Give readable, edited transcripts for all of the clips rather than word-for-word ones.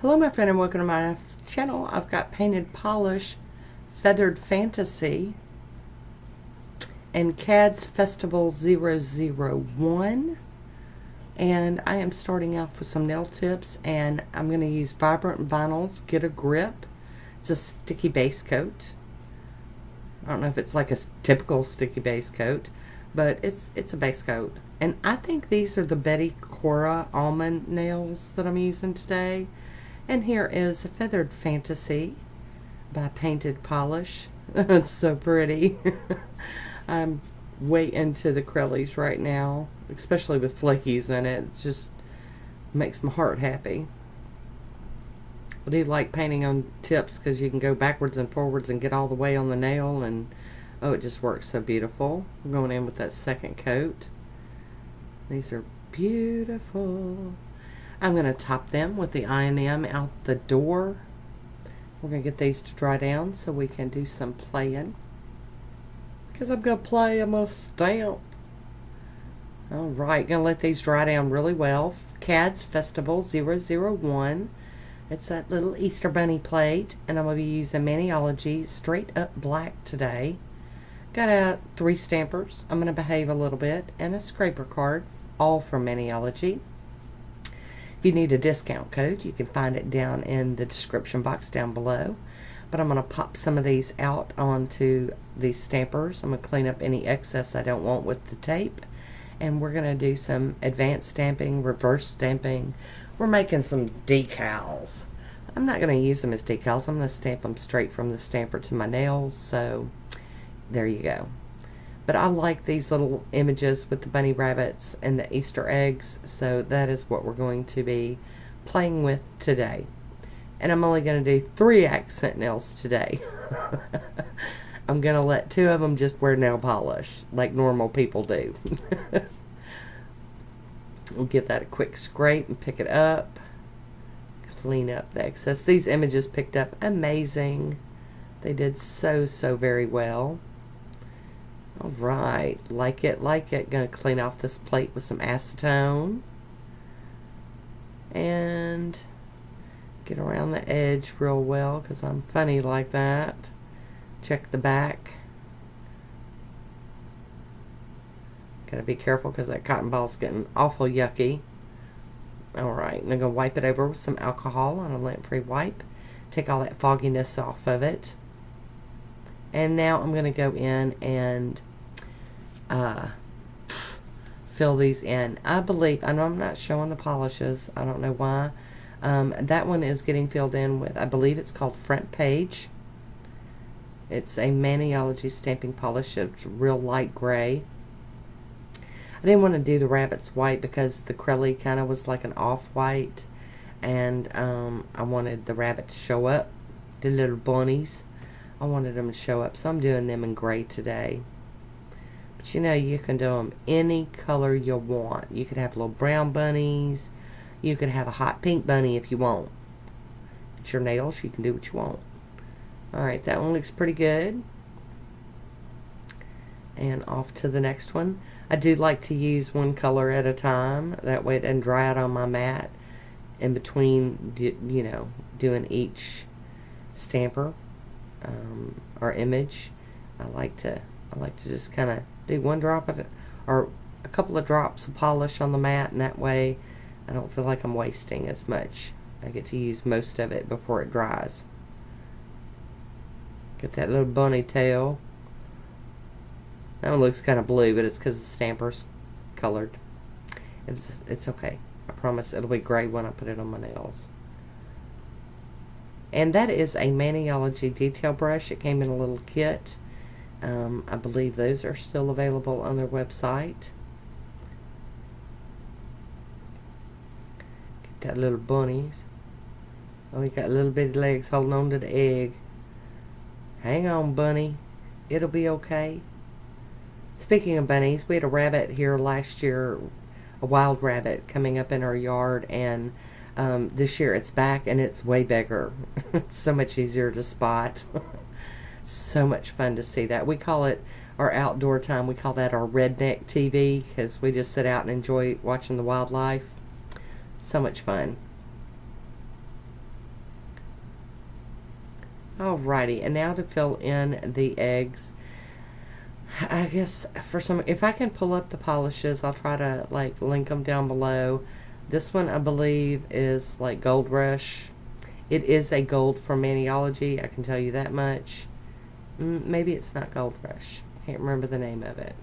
Hello my friend and welcome to my channel. I've got Painted Polish Feathered Fantasy and KADS Festival 001, and I am starting off with some nail tips, and I'm going to use Vibrant Vinyls Get a Grip. It's a sticky base coat. I don't know if it's like a typical sticky base coat, but it's a base coat. And I think these are the Betty Cora almond nails that I'm using today. And here is a Feathered Fantasy by Painted Polish. It's so pretty. I'm way into the acrylics right now, especially with flakies in it. It just makes my heart happy. I do like painting on tips because you can go backwards and forwards and get all the way on the nail, and oh, it just works so beautiful. I'm going in with that second coat. These are beautiful. I'm going to top them with the I&M out the door. We're going to get these to dry down so we can do some playing. Because I'm going to play, I'm going to stamp. Alright, going to let these dry down really well. KADS Festival 001. It's that little Easter Bunny plate. And I'm going to be using Maniology Straight Up Black today. Got out 3 stampers. I'm going to behave a little bit. And a scraper card, all from Maniology. If you need a discount code, you can find it down in the description box down below. But I'm going to pop some of these out onto these stampers. I'm going to clean up any excess I don't want with the tape. And we're going to do some advanced stamping, reverse stamping. We're making some decals. I'm not going to use them as decals. I'm going to stamp them straight from the stamper to my nails. So there you go. But I like these little images with the bunny rabbits and the Easter eggs, so that is what we're going to be playing with today. And I'm only going to do 3 accent nails today. I'm going to let 2 of them just wear nail polish, like normal people do. We'll give that a quick scrape and pick it up. Clean up the excess. These images picked up amazing. They did so very well. Alright, like it. Gonna clean off this plate with some acetone. And get around the edge real well because I'm funny like that. Check the back. Gotta be careful because that cotton ball's getting awful yucky. Alright, and I'm gonna wipe it over with some alcohol on a lint-free wipe. Take all that fogginess off of it. And now I'm gonna go in and fill these in. I believe, I know I'm not showing the polishes, I don't know why. That one is getting filled in with, I believe it's called Front Page. It's a Maniology stamping polish. It's real light gray. I didn't want to do the rabbits white because the Crelly kind of was like an off-white, and I wanted the rabbit to show up, the little bunnies. I wanted them to show up, so I'm doing them in gray today. But you know, you can do them any color you want. You could have little brown bunnies. You could have a hot pink bunny if you want. It's your nails. You can do what you want. Alright, that one looks pretty good. And off to the next one. I do like to use one color at a time. That way it doesn't dry out on my mat in between, you know, doing each stamper or image. I like to just kind of do one drop of it, or a couple of drops of polish on the mat, and that way I don't feel like I'm wasting as much. I get to use most of it before it dries. Get that little bunny tail. That one looks kind of blue, but it's because the stamper's colored. It's okay. I promise it'll be gray when I put it on my nails. And that is a Maniology detail brush. It came in a little kit. I believe those are still available on their website. Get that little bunnies. Oh, he got little bitty legs holding on to the egg. Hang on, bunny. It'll be okay. Speaking of bunnies, we had a rabbit here last year, a wild rabbit coming up in our yard, and this year it's back and it's way bigger. It's so much easier to spot. So much fun to see that. We call it our outdoor time. We call that our redneck TV because we just sit out and enjoy watching the wildlife. So much fun. Alrighty, and now to fill in the eggs. I guess for some, if I can pull up the polishes, I'll try to like link them down below. This one I believe is like Gold Rush. It is a gold from Maniology, I can tell you that much. Maybe it's not Gold Rush. I can't remember the name of it.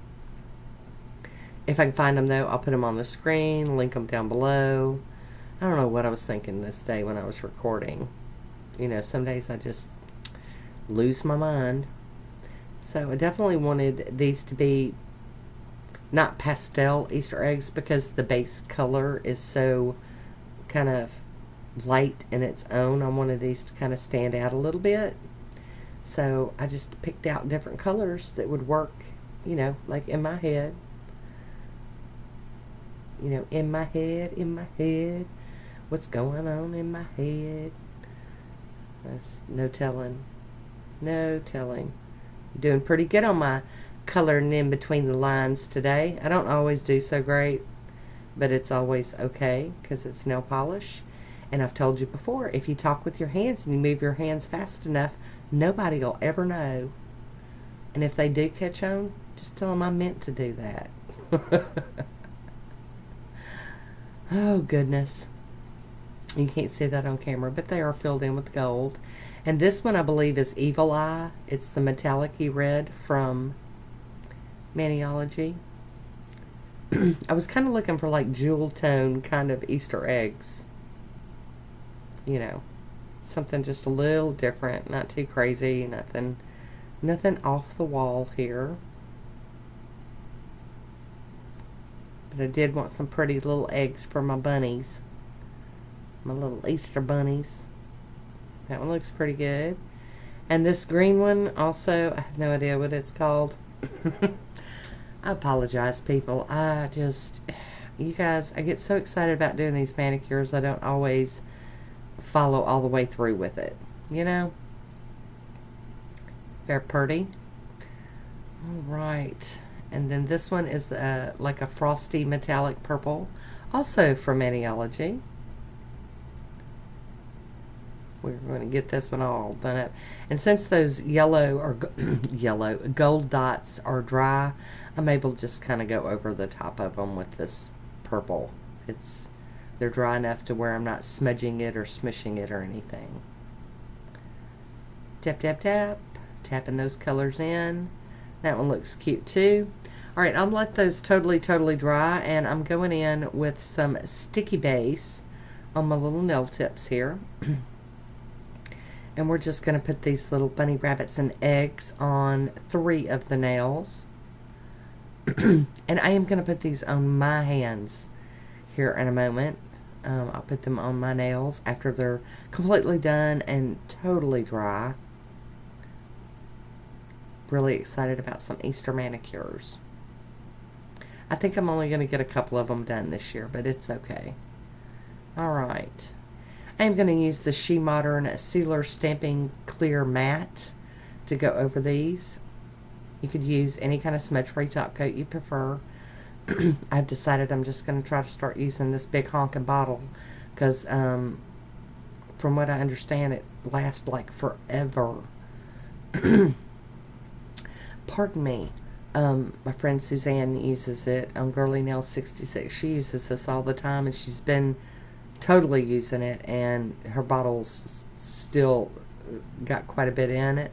If I can find them though, I'll put them on the screen, link them down below. I don't know what I was thinking this day when I was recording. You know, some days I just lose my mind. So I definitely wanted these to be not pastel Easter eggs because the base color is so kind of light in its own. I wanted these to kind of stand out a little bit. So I just picked out different colors that would work, you know, like in my head. You know, in my head. What's going on in my head? There's no telling. No telling. Doing pretty good on my coloring in between the lines today. I don't always do so great, but it's always okay because it's nail polish. And I've told you before, if you talk with your hands and you move your hands fast enough, nobody will ever know. And if they do catch on, just tell them I meant to do that. Oh, goodness. You can't see that on camera, but they are filled in with gold. And this one, I believe, is Evil Eye. It's the metallic-y red from Maniology. I was kind of looking for, like, jewel tone kind of Easter eggs. You know, something just a little different, not too crazy, nothing off the wall here. But I did want some pretty little eggs for my bunnies. My little Easter bunnies. That one looks pretty good. And this green one also, I have no idea what it's called. I apologize, people. You guys, I get so excited about doing these manicures, I don't always follow all the way through with it. You know? They're pretty. Alright. And then this one is like a frosty metallic purple. Also from Maniology. We're going to get this one all done up. And since those yellow or gold dots are dry, I'm able to just kind of go over the top of them with this purple. They're dry enough to where I'm not smudging it or smushing it or anything. Tap, tap, tap. Tapping those colors in. That one looks cute too. Alright, I'll let those totally dry, and I'm going in with some sticky base on my little nail tips here. And we're just going to put these little bunny rabbits and eggs on 3 of the nails. And I am going to put these on my hands here in a moment. I'll put them on my nails after they're completely done and totally dry. Really excited about some Easter manicures. I think I'm only going to get a couple of them done this year, but it's okay. Alright. I am going to use the She Modern Sealer Stamping Clear Matte to go over these. You could use any kind of smudge-free top coat you prefer. I've decided I'm just going to try to start using this big honking bottle because from what I understand, it lasts like forever. Pardon me. My friend Suzanne uses it on Girly Nail 66. She uses this all the time, and she's been totally using it, and her bottle's still got quite a bit in it.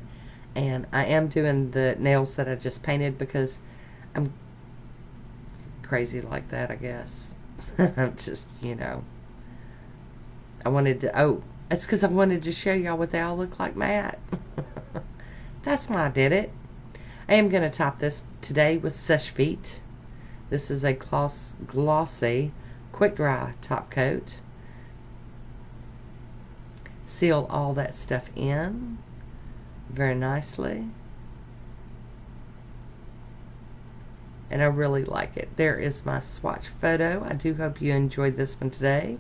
And I am doing the nails that I just painted because I'm crazy like that, I guess. I'm just, you know, I wanted to, it's because I wanted to show y'all what they all look like matte. That's why I did it. I am going to top this today with Seche Vite. This is a glossy, quick dry top coat. Seal all that stuff in very nicely. And I really like it. There is my swatch photo. I do hope you enjoyed this one today.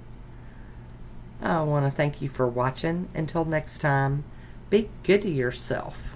I want to thank you for watching. Until next time, be good to yourself.